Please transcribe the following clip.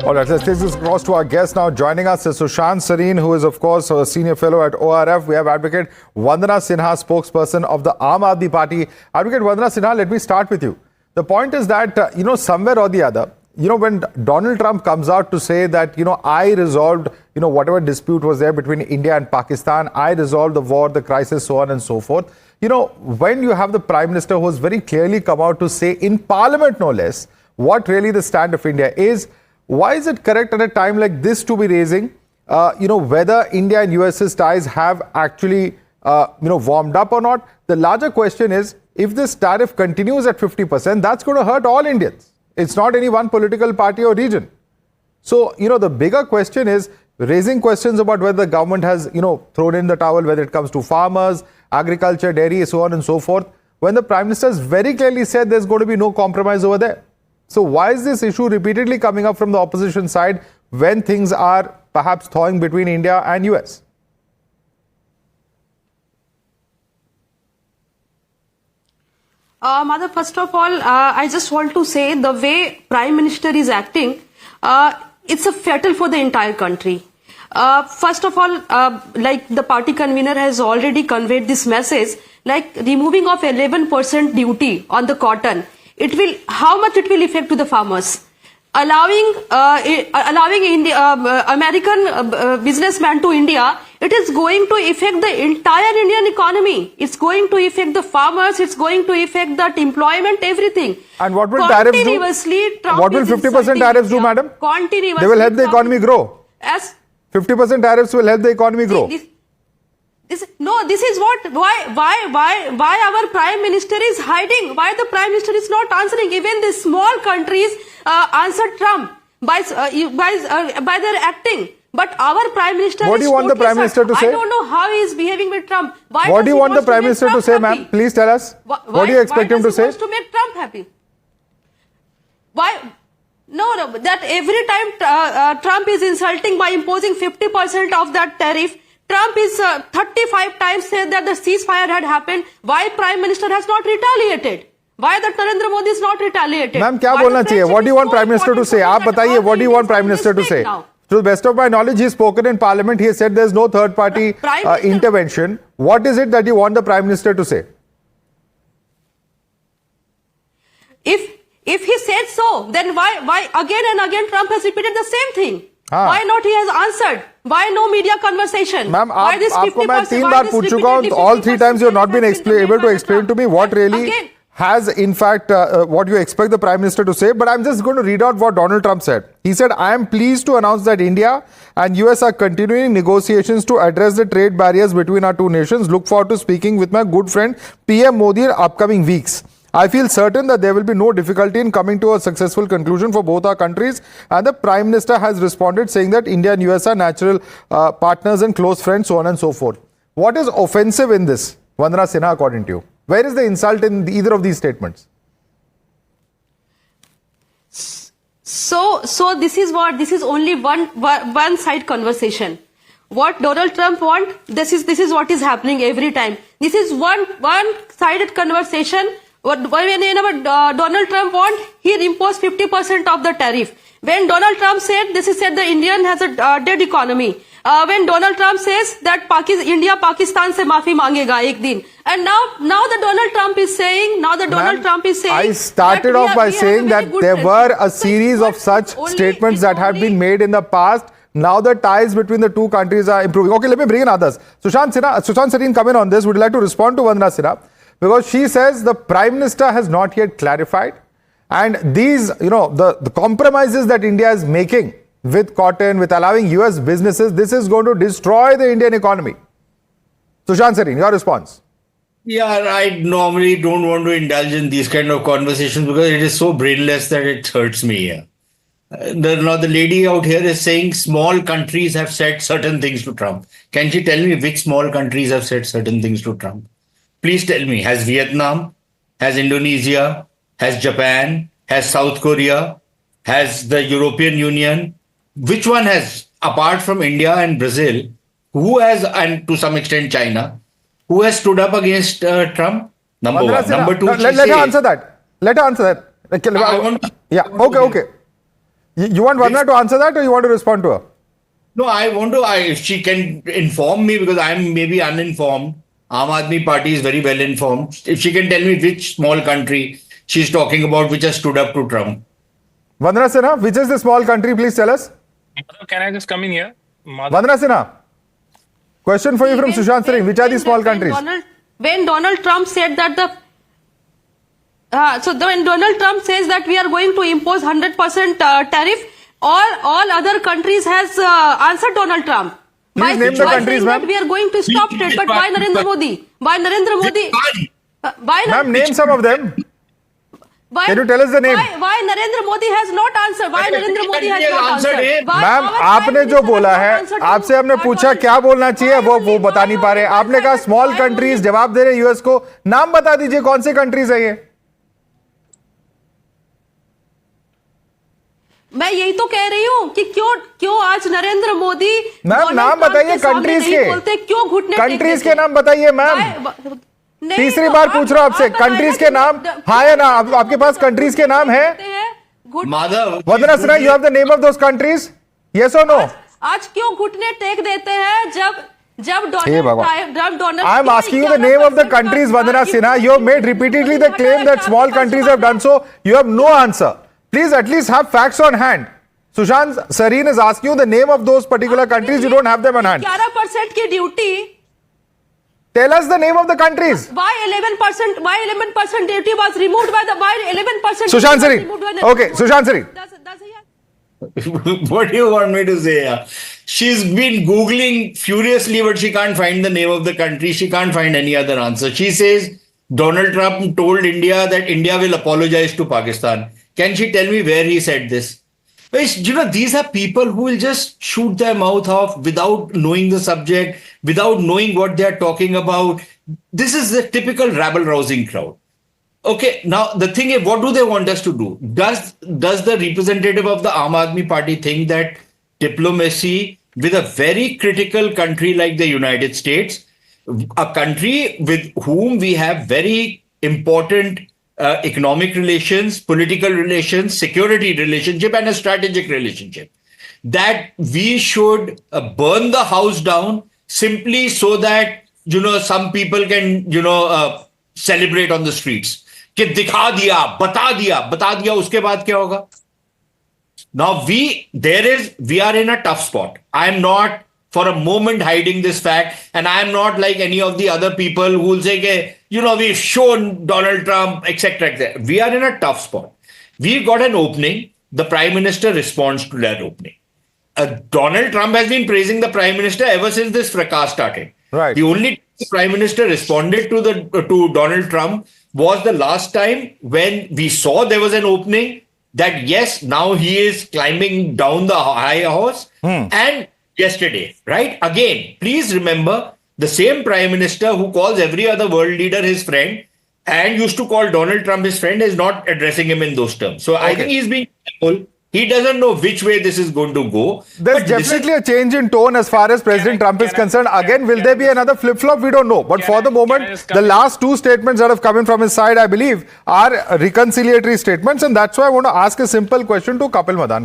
All right, let's take this across to our guest now. Joining us is Sushant Sareen, who is, of course, a senior fellow at ORF. We have Advocate Vandana Sinha, spokesperson of the Aam Aadmi Party. Advocate Vandana Sinha, let me start with you. The point is that, somewhere or the other, when Donald Trump comes out to say that, I resolved, whatever dispute was there between India and Pakistan, I resolved the war, the crisis, so on and so forth. When you have the Prime Minister who has very clearly come out to say in Parliament, no less, what really the stand of India is, why is it correct at a time like this to be raising, whether India and US's ties have actually, warmed up or not? The larger question is, if this tariff continues at 50%, that's going to hurt all Indians. It's not any one political party or region. So, the bigger question is raising questions about whether the government has, thrown in the towel, whether it comes to farmers, agriculture, dairy, so on and so forth, when the Prime Minister has very clearly said there's going to be no compromise over there. So why is this issue repeatedly coming up from the opposition side when things are perhaps thawing between India and US? Mother, first of all, I just want to say the way Prime Minister is acting, it's a fatal for the entire country. First of all, like the party convener has already conveyed this message, like removing of 11% duty on the cotton, how much it will affect to the farmers? Allowing American businessmen to India, it is going to affect the entire Indian economy. It's going to affect the farmers. It's going to affect that employment, everything. And what will tariffs do? What will 50% tariffs do, madam? Continuously, they will help the economy grow. As 50% tariffs will help the economy grow. This is what, why our Prime Minister is hiding, why the Prime Minister is not answering. Even the small countries answered Trump by their acting. But our Prime Minister What do you want the Prime Minister to say? I don't know how he is behaving with Trump. What do you want the Prime Minister to say, ma'am? Please tell us. What do you expect him to say? Why does he want to make Trump happy? Why? No, that every time Trump is insulting by imposing 50% of that tariff, Trump is 35 times said that the ceasefire had happened. Why Prime Minister has not retaliated? Why the Narendra Modi is not retaliated? Ma'am, क्या बोलना चाहिए? What do you want Prime Minister to say? आप बताइए, what do you want Prime Minister to say? To the best of my knowledge, he has spoken in Parliament. He has said there is no third party intervention. What is it that you want the Prime Minister to say? If he said so, then why again and again Trump has repeated the same thing? Why not he has answered? Why no media conversation? Ma'am, आपको मैं 3 बार पूछ चुका हूँ. All 3 times you have not been able to explain to me what really has in fact what you expect the Prime Minister to say. But I'm just going to read out what Donald Trump said. He said, I am pleased to announce that India and US are continuing negotiations to address the trade barriers between our two nations. Look forward to speaking with my good friend PM Modi in upcoming weeks. I feel certain that there will be no difficulty in coming to a successful conclusion for both our countries. And the Prime Minister has responded saying that India and US are natural partners and close friends, so on and so forth. What is offensive in this, Vandana Sinha, according to you? Where is the insult in either of these statements? So this is only one side conversation. What Donald Trump wants, this is what is happening every time. This is one sided conversation. Whenever Donald Trump wants, he imposed 50% of the tariff. When Donald Trump said, the Indian has a dead economy. When Donald Trump says that India Pakistan se maafi mangega ek din. And now the Donald Trump is saying, I started off by saying that there were a series of such statements that had been made in the past. Now the ties between the two countries are improving. Okay, let me bring in others. Sushant Sareen, come in on this. Would you like to respond to Vandana Sinha? Because she says the Prime Minister has not yet clarified. And these, the compromises that India is making with cotton, with allowing US businesses, this is going to destroy the Indian economy. Sushant Sareen, your response. Yeah, I normally don't want to indulge in these kind of conversations because it is so brainless that it hurts me here. Now the lady out here is saying small countries have said certain things to Trump. Can she tell me which small countries have said certain things to Trump? Please tell me, has Vietnam, has Indonesia, has Japan, has South Korea, has the European Union? Which one has, apart from India and Brazil, who has, and to some extent China, who has stood up against Trump? Number one. Number two, let her answer that. Let her answer that. Okay. You want Vandana to answer that, or you want to respond to her? No, I want to. If she can inform me, because I'm maybe uninformed. Aam Aadmi Party is very well informed. If she can tell me which small country she's talking about, which has stood up to Trump. Vandana Sinha, which is the small country? Please tell us. Can I just come in here? Vandana Sinha, question for you from Sushant Singh. Which are these small countries? When Donald Trump said that when Donald Trump says that we are going to impose 100% tariff, all other countries has answered Donald Trump. Please name the countries, saying ma'am. that we are going to stop trade, but why Narendra Modi? Why Narendra Modi? Ma'am, name some of them. Why, Can you tell us the name? Why Narendra Modi has not answered? Why Narendra Modi has not answered? Ma'am आपने जो बोला है, आपसे हमने पूछा क्या बोलना चाहिए, वो बता नहीं पा रहे. आपने कहा स्मॉल कंट्रीज, जवाब दे रहे यूएस को. नाम बता दीजिए कौन से कंट्रीज है ये. मैं यही तो कह रही हूँ कि क्यों आज नरेंद्र मोदी मैम नाम बताइए कंट्रीज के. बोलते क्यों घुटने कंट्रीज के नाम बताइए मैम. तीसरी बार पूछ रहा हूं आपसे, कंट्रीज के नाम हाँ या ना. आपके पास कंट्रीज के नाम है? Madhav, Vandana Sinha, you have the name of those countries? Yes or no? आज क्यों घुटने टेक देते हैं जब Donald I am asking you the name of the countries, Vandana Sinha. You have made repeatedly the claim that small countries have done so. You have no answer. Please at least have facts on hand. Sushant Sareen is asking you the name of those particular countries. You don't have them on hand. 11% की duty. Tell us the name of the countries. Why 11%? Why 11% duty was removed by the? Why 11%? Sushant Sareen. Okay, Sushant Sareen. what do you want me to say? She's been Googling furiously, but she can't find the name of the country. She can't find any other answer. She says Donald Trump told India that India will apologize to Pakistan. Can she tell me where he said this? You know, these are people who will just shoot their mouth off without knowing the subject, without knowing what they are talking about. This is the typical rabble-rousing crowd. Okay, now the thing is, what do they want us to do? Does the representative of the Aam Aadmi Party think that diplomacy with a very critical country like the United States, a country with whom we have very important economic relations, political relations, security relationship, and a strategic relationship, that we should burn the house down simply so that, you know, some people can, you know, celebrate on the streets. कि दिखा दिया, बता दिया, उसके बाद क्या होगा? Now we are in a tough spot. I am not for a moment hiding this fact, and I am not like any of the other people who will say, you know, we've shown Donald Trump, etc., etc. We are in a tough spot. We got an opening. The Prime Minister responds to that opening. Donald Trump has been praising the Prime Minister ever since this fracas started. Right. The only Prime Minister responded to Donald Trump was the last time when we saw there was an opening that yes, now he is climbing down the high horse. And yesterday, right? Again, please remember the same Prime Minister who calls every other world leader his friend and used to call Donald Trump his friend is not addressing him in those terms. So I think he's being careful. He doesn't know which way this is going to go. There's definitely a change in tone as far as President Trump is concerned. Again, will there be another flip-flop? We don't know. But for the moment, the last two statements that have come in from his side, I believe, are reconciliatory statements. And that's why I want to ask a simple question to Kapil Madan.